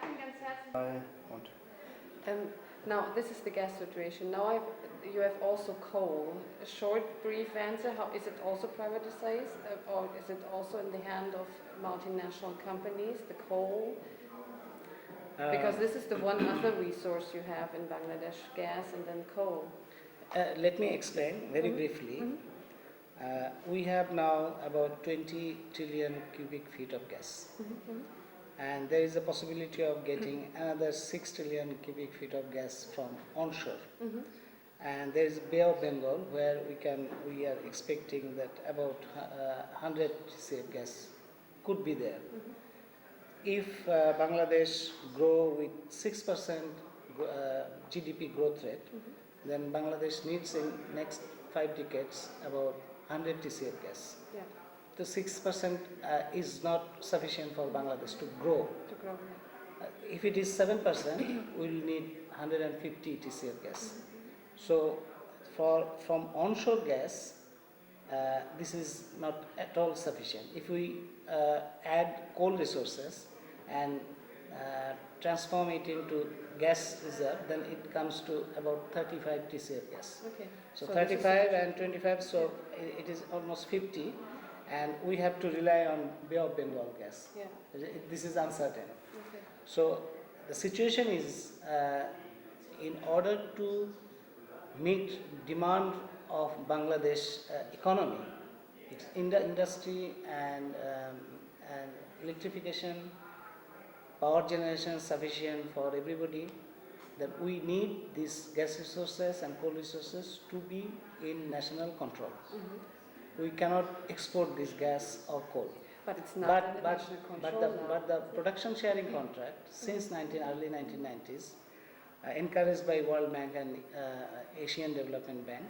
Danke ganz herzlich. Und Now, this is the gas situation. Now you have also coal. A short, brief answer, how is it also privatized or is it also in the hand of multinational companies, the coal? Because this is the one other resource you have in Bangladesh, gas and then coal. Let me explain very briefly. We have now about 20 trillion cubic feet of gas. And there is a possibility of getting another 6 trillion cubic feet of gas from onshore. And there is Bay of Bengal where we are expecting that about 100 TCF gas could be there. If Bangladesh grow with 6% GDP growth rate, then Bangladesh needs in next 5 decades about 100 TCF gas. Yeah, The 6% is not sufficient for Bangladesh to grow. to grow. If it is 7%, we will need 150 TCF gas. So, from onshore gas, this is not at all sufficient. If we add coal resources and transform it into gas reserve, then it comes to about 35 TCF gas. Okay. So, this 35 is- and 25, so it is almost 50, and we have to rely on Bay of Bengal gas. Yeah. This is uncertain. Okay. So the situation is, in order to meet demand of Bangladesh economy, it's in the industry and electrification, power generation sufficient for everybody, that we need these gas resources and coal resources to be in national control. We cannot export this gas or coal. But it's not But, under but, national but, control the, now. but the production sharing contract since early 1990s, encouraged by World Bank and Asian Development Bank,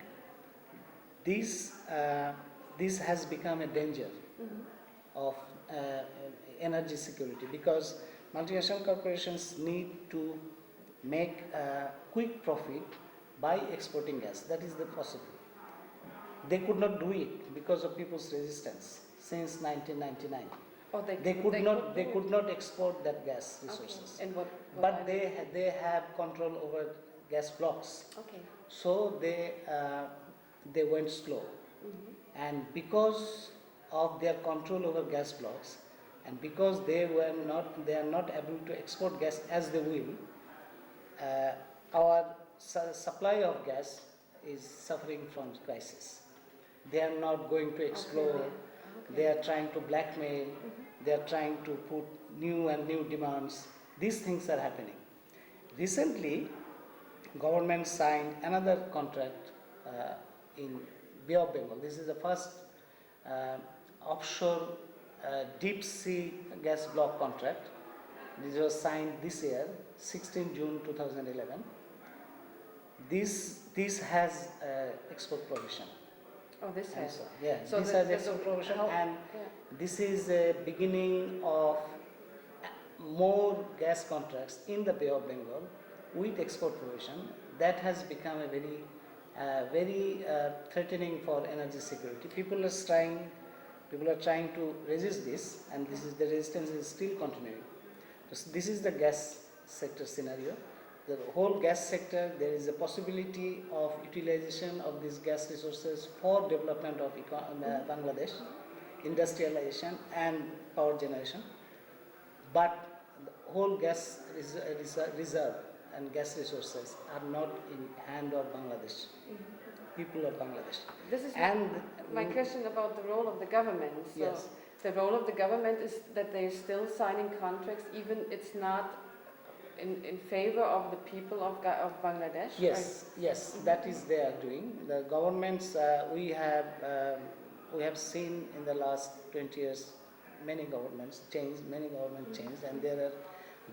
this has become a danger of energy security, because multinational corporations need to make quick profit by exporting gas. That is the possible. They could not do it because of people's resistance since 1999. Oh, They could not export that gas resources. Okay. And what But are they have control over gas blocks. Okay. So they went slow. And because of their control over gas blocks, and because they are not able to export gas as they will, our supply of gas is suffering from crisis. They are not going to explore. Okay. They are trying to blackmail. They are trying to put new demands. These things are happening. Recently, government signed another contract in Bay of Bengal. This is the first offshore deep sea gas block contract. This was signed this year, 16 June 2011. This has export provision. Oh, this has. Yeah, So this the- has the- export provision, how- and yeah. this is a beginning of more gas contracts in the Bay of Bengal with export provision. That has become a very threatening for energy security. People are trying to resist this, and the resistance is still continuing. So this is the gas sector scenario. The whole gas sector, there is a possibility of utilization of these gas resources for development of Bangladesh, industrialization and power generation. But the whole gas reserve and gas resources are not in hand of Bangladesh, people of Bangladesh. This is And my question about the role of the government. So Yes. the role of the government is that they're still signing contracts, even it's not in favor of the people of Bangladesh. Yes, that is they are doing. The governments we have seen in the last 20 years, many governments changed, and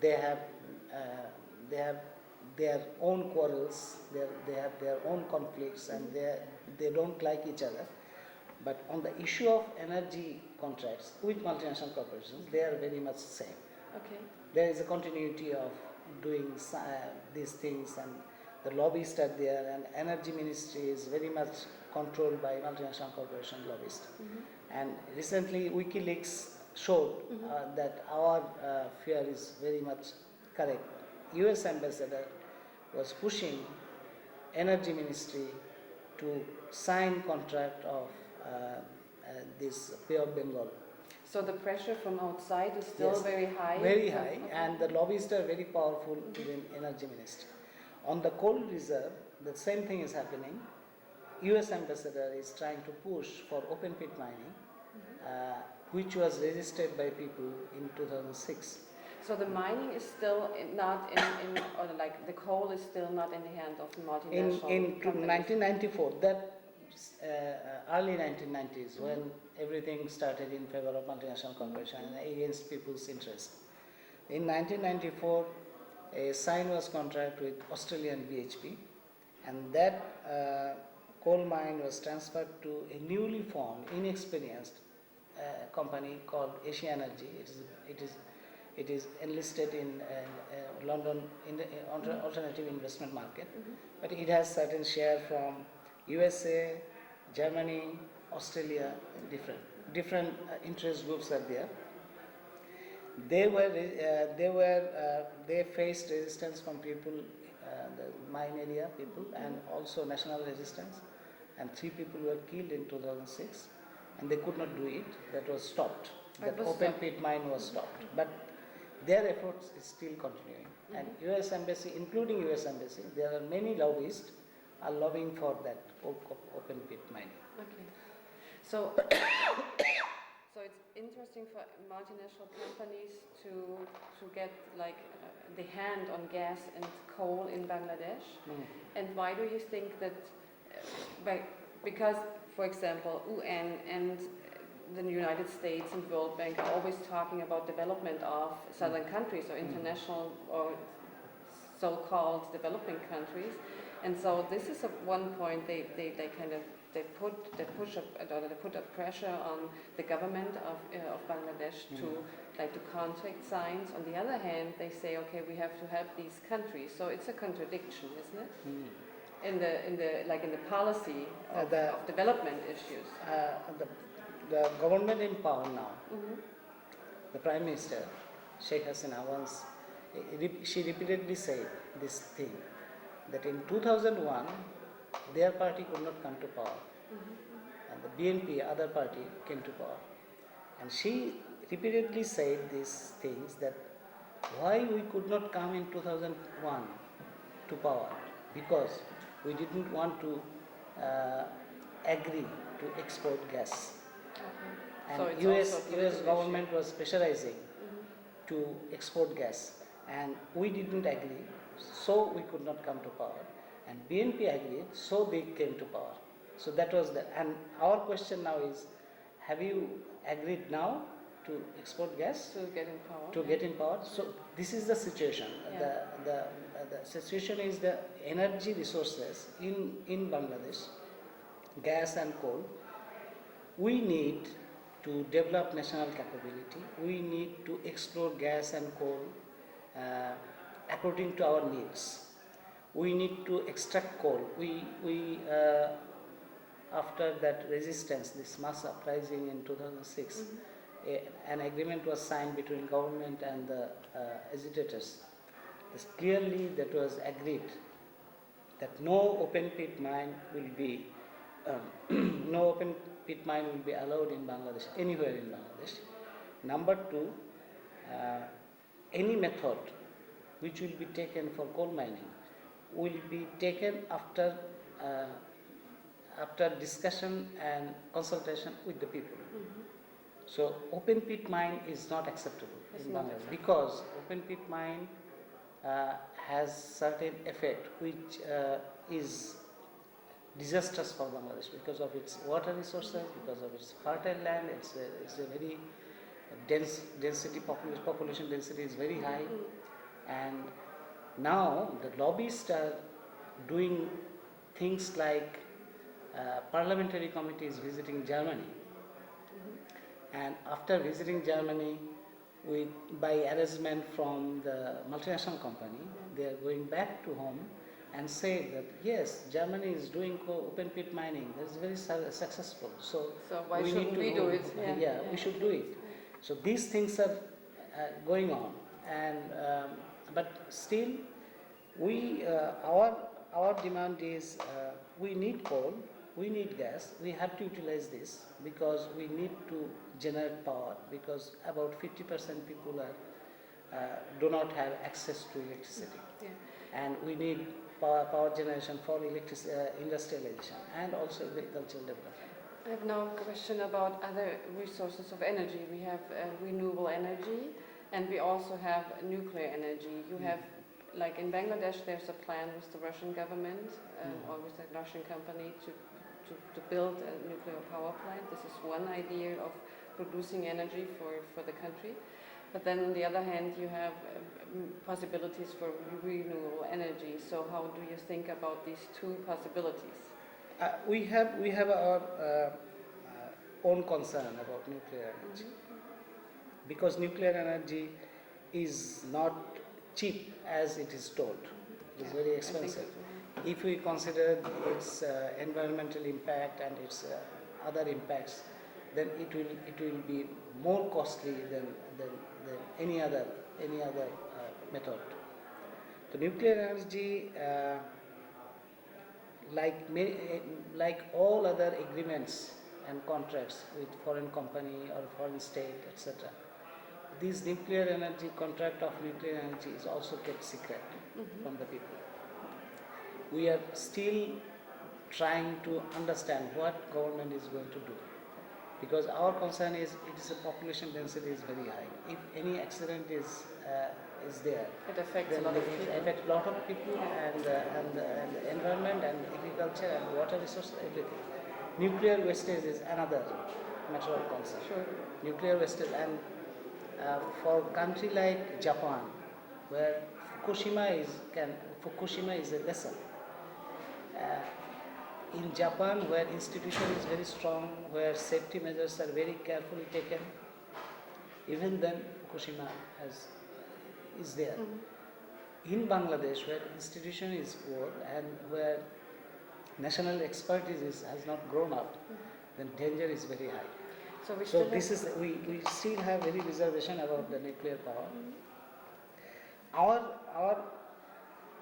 they have their own quarrels, they have their own conflicts, and they don't like each other. But on the issue of energy contracts with multinational corporations, they are very much the same. Okay. There is a continuity of doing these things, and the lobbyists are there, and energy ministry is very much controlled by multinational corporation lobbyists. And recently WikiLeaks showed that our fear is very much correct. US ambassador was pushing energy ministry to sign contract of this Bay of Bengal. So the pressure from outside is still Yes, very high? very high, Okay. and the lobbyists are very powerful in energy ministry. On the coal reserve, the same thing is happening. US ambassador is trying to push for open pit mining, which was resisted by people in 2006. So the mining is still not or like the coal is still not in the hand of the multinational In companies? 1994, that early 1990s, when everything started in favor of multinational corporation and against people's interest. In 1994, a sign was contract with Australian BHP, and that coal mine was transferred to a newly formed, inexperienced company called Asia Energy. It is enlisted in London in the alternative investment market, but it has certain share from USA, Germany, Australia, different interest groups are there. They faced resistance from people, the mine area people, and also national resistance. And 3 people were killed in 2006, and they could not do it. That was stopped. That open pit mine was stopped. But their efforts is still continuing. And US Embassy, including US Embassy, there are many lobbyists are lobbying for that open pit mining. Okay. So, so it's interesting for multinational companies to get like the hand on gas and coal in Bangladesh. And why do you think that? Because, for example, UN and the United States and World Bank are always talking about development of southern countries or international or so-called developing countries, and so this is at one point they put a pressure on the government of Bangladesh to contract signs. On the other hand, they say, okay, we have to help these countries. So it's a contradiction, isn't it? In the policy of development issues. The government in power now, the Prime Minister, Sheikh Hasina, once, she repeatedly said this thing, that in 2001, their party could not come to power. And the BNP, other party, came to power. And she repeatedly said these things, that why we could not come in 2001 to power, because we didn't want to agree to export gas. And so US government was pressurizing to export gas, and we didn't agree, so we could not come to power. And BNP agreed, so they came to power. So that was the, and our question now is, have you agreed now to export gas? To get in power. To get in power. So this is the situation. Yeah. The situation is the energy resources in Bangladesh, gas and coal. We need to develop national capability. We need to explore gas and coal according to our needs. We need to extract coal. We after that resistance, this mass uprising in 2006, an agreement was signed between government and the agitators. Clearly, that was agreed that no open pit mine will be allowed in Bangladesh, anywhere in Bangladesh. Number 2, any method which will be taken for coal mining will be taken after discussion and consultation with the people. So open pit mine is not acceptable in Bangladesh, because open pit mine has certain effect which is disastrous for Bangladesh because of its water resources, because of its fertile land. It's a very density, population density is very high, and now the lobbyists are doing things like parliamentary committees visiting Germany, and after visiting Germany, by arrangement from the multinational company, they are going back to home and say that yes, Germany is doing open pit mining. That is very successful. So why shouldn't we do it? Yeah, we should do it. So these things are going on, and but still, our demand is we need coal, we need gas, we have to utilize this because we need to generate power because about 50% people do not have access to electricity. Yeah. And we need power generation for industrialization and also agricultural development. I have now a question about other resources of energy. We have renewable energy and we also have nuclear energy. You have, like in Bangladesh, there's a plan with the Russian government or with a Russian company to build a nuclear power plant. This is one idea of producing energy for the country. But then on the other hand, you have possibilities for renewable energy. So how do you think about these two possibilities? We have our own concern about nuclear energy because nuclear energy is not cheap as it is told. It is very expensive. If we consider its environmental impact and its other impacts, then it will be more costly than any other method. The nuclear energy, like all other agreements and contracts with foreign company or foreign state, etc., this nuclear energy contract of nuclear energy is also kept secret from the people. We are still trying to understand what government is going to do, because our concern is the population density is very high. If any accident is there, it affects then a lot of people. It affects a lot of people and the environment and agriculture and water resources, everything. Nuclear wastage is another matter of concern. Sure. Nuclear wastage, and for a country like Japan, where Fukushima is a lesson. In Japan, where institution is very strong, where safety measures are very carefully taken, even then Fukushima is there. In Bangladesh, where institution is poor and where national expertise has not grown up, then danger is very high. So we still have very reservation about the nuclear power.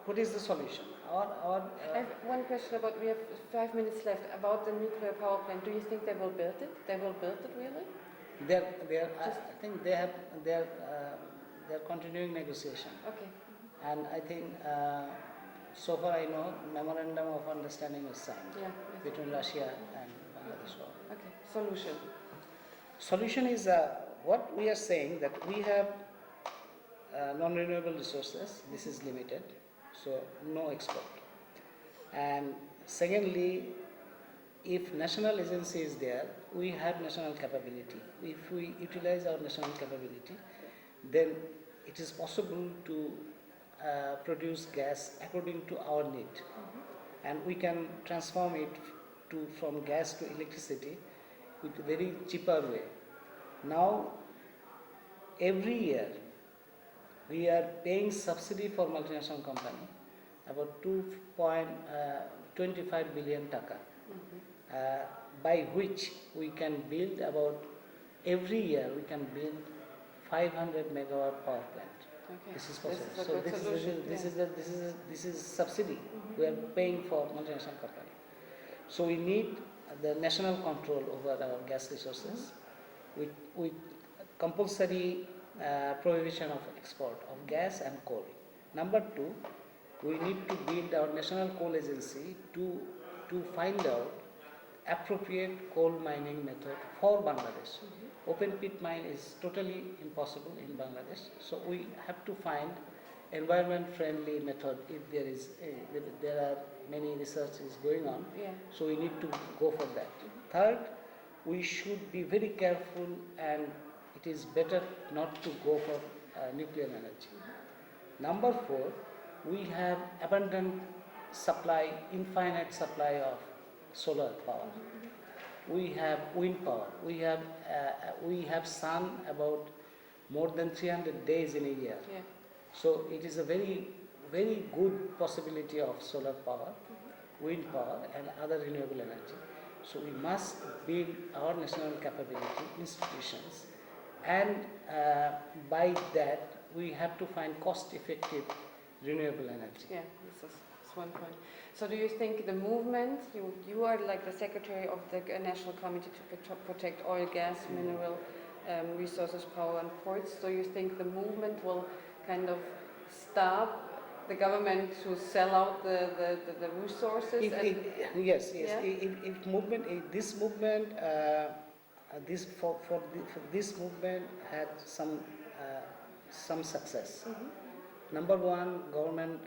What is the solution? I have one question about, we have 5 minutes left, about the nuclear power plant. Do you think they will build it? They will build it really? I think they are continuing negotiation. Okay. And I think so far I know memorandum of understanding is signed between Russia and Bangladesh. Okay. Solution. Solution is what we are saying, that we have non-renewable resources. This is limited, so no export. And secondly, if national agency is there, we have national capability. If we utilize our national capability, then it is possible to produce gas according to our need, and we can transform it from gas to electricity with a very cheaper way. Now, every year we are paying subsidy for multinational company about 2.25 billion taka, by which we can build about, every year we can build 500 megawatt power plant. Okay. This is possible. This is a good solution. This is subsidy we are paying for multinational company. So we need the national control over our gas resources with compulsory prohibition of export of gas and coal. Number two, we need to build our national coal agency to find out appropriate coal mining method for Bangladesh. Open pit mine is totally impossible in Bangladesh, so we have to find environment friendly method. If there are many researches going on, so we need to go for that. Third, we should be very careful, and it is better not to go for nuclear energy. Number four, we have abundant supply, infinite supply of solar power. We have wind power. We have sun about more than 300 days in a year. Yeah. So it is a very, very good possibility of solar power, wind power, and other renewable energy. So we must build our national capability, institutions, and by that we have to find cost-effective renewable energy. Yeah, this is one point. So do you think the movement, you are like the secretary of the National Committee to protect oil, gas, mineral resources, power and ports, so you think the movement will kind of stop the government to sell out the resources? Yes, Yeah? if movement, if this movement, for this movement had some success. Mhm. Number one, government,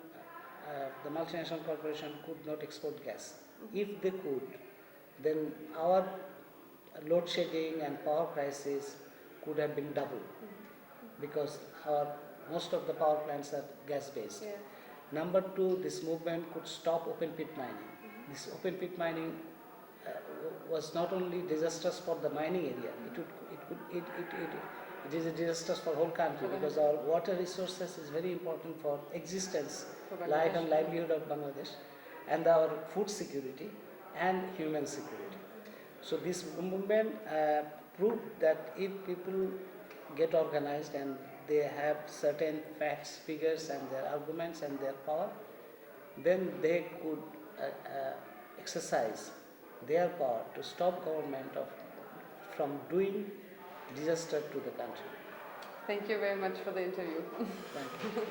the multinational corporation could not export gas. If they could, then our load shedding and power prices could have been double, because most of the power plants are gas based. Yeah. Number two, this movement could stop open pit mining. This open pit mining was not only disastrous for the mining area, it is a disastrous for whole country, because our water resources is very important for existence, For life Bangladesh. and livelihood of Bangladesh, and our food security and human security. So this movement proved that if people get organized and they have certain facts, figures and their arguments and their power, then they could exercise their power to stop government from doing disaster to the country. Thank you very much for the interview. Thank you.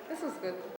This was good.